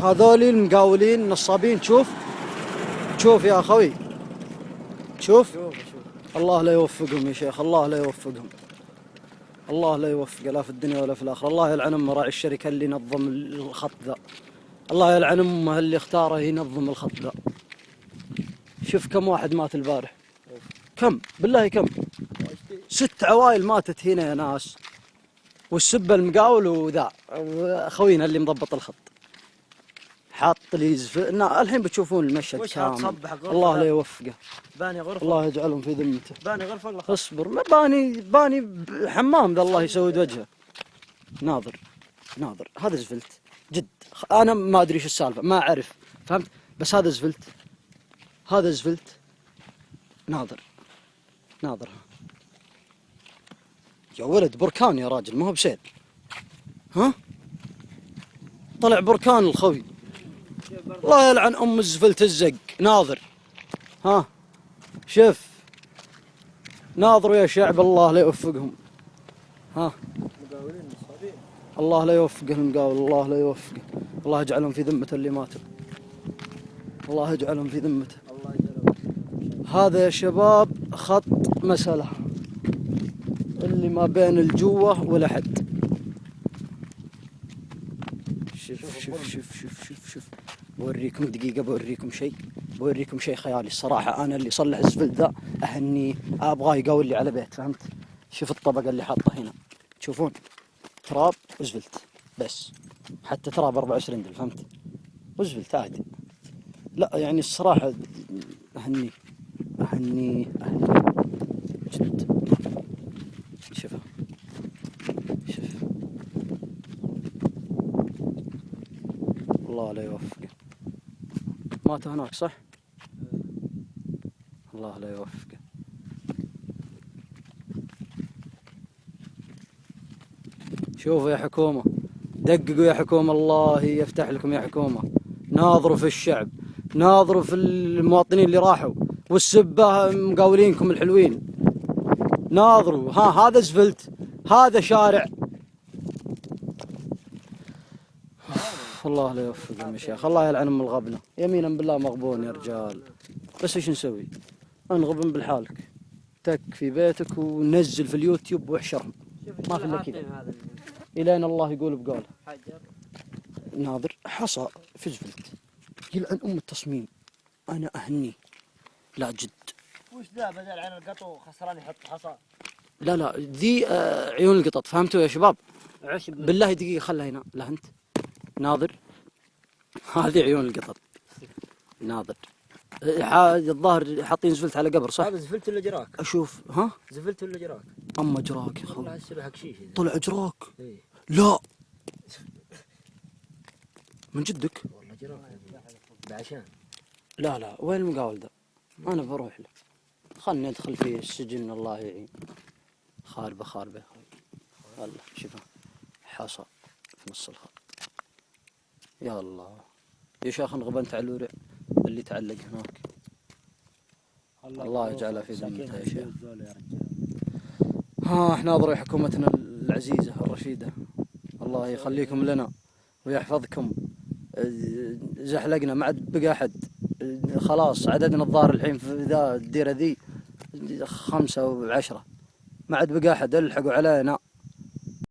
هذولي المقاولين نصابين. شوف يا اخوي، شوف. الله لا يوفقهم يا شيخ، الله لا يوفقهم، الله لا يوفق لا في الدنيا ولا في الآخرة. الله يلعن أم راعي الشركة اللي نظم الخط ذا، الله يلعن أمه اللي اختاره ينظم الخط ذا. شوف كم واحد مات البارح، كم بالله كم، 6 عوائل ماتت هنا يا ناس، والسبة المقاول وذا خوينا اللي مضبط الخط حاط لي الحين بتشوفون المشهد كامل. الله لا يوفقه، باني غرفة، الله يجعلهم في ذمته. باني غرفة. اصبر، ما باني حمام ذا الله يسود وجهه. ناظر هذا زفلت جد. انا ما ادري ايش السالفه، ما اعرف، فهمت؟ بس هذا زفلت. ناظر يا ولد، بركان يا راجل، ما هو بسيل. ها طلع بركان الخوي. الله يلعن ام الزفلت الزق. ناظر، ها شوف، ناظروا يا شعب، الله لا يوفقهم. ها الله لا يوفقه المقاول، الله لا يوفقه، الله يجعلهم في ذمته اللي ماتوا، الله يجعلهم في ذمته. هذا يا شباب خط مسألة اللي ما بين الجوة والأحد. شوف بوريكم دقيقة، بوريكم شيء خيالي الصراحة. أنا اللي صلح الزفلت ذا أهني، أبغاه يقاول لي على بيت، فهمت؟ شوف الطبقة اللي حاطة هنا، تشوفون تراب وزفلت بس، حتى تراب 24 دل، فهمت؟ وزفلت عادي. لا يعني الصراحة أهني جد. شوف الله لا يوفقه. مات هناك صح؟ الله لا يوفقه. شوفوا يا حكومة، دققوا يا حكومة، الله يفتح لكم يا حكومة. ناظروا في الشعب، ناظروا في المواطنين اللي راحوا، والسبة مقاولينكم الحلوين. ناظروا، هذا زفلت، هذا شارع. الله لا يوفقهم يا شيخ، الله يلعن ام الغبنة، يمينا بالله مغبون يا رجال. بس ايش نسوي؟ انغبن بالحالك، تك في بيتك ونزل في اليوتيوب واحشرهم، ما في الا كذا الين الله يقول بقوله. ناظر حصى في زفلت، يلعن ام التصميم. انا اهني، لا جد. وش ذا بدل عن القطو خسران يحط حصى؟ لا ذي عيون القطط، فهمتوا يا شباب؟ بالله دقيقة خلها هنا، لا انت ناظر، هذه عيون القطط. ناظر الظاهر حاطين زفلت على قبر صح؟ هذا زفلت ولا جراك؟ اشوف زفلت ولا جراك؟ اما جراك يا اخوي، والله السبع حكشيش طلع جراك. إيه؟ لا من جدك؟ والله جراك بعشان. لا وين المقاول ده؟ انا بروح له، خلني ادخل في السجن الله يعين. خاربه يا اخوي، والله شوفها حصى في نص الخط. يا الله يا شيخ، انغبنت على الورع اللي تعلق هناك، الله يجعلها في ذمتها يا شيخ. احنا ناظروا حكومتنا العزيزة الرشيدة، الله يخليكم لنا ويحفظكم. زحلقنا ما عاد بقى احد، خلاص عددنا الظاهر الحين في ذا الديرة ذي 5 و10، ما عاد بقى احد، الحقوا علينا.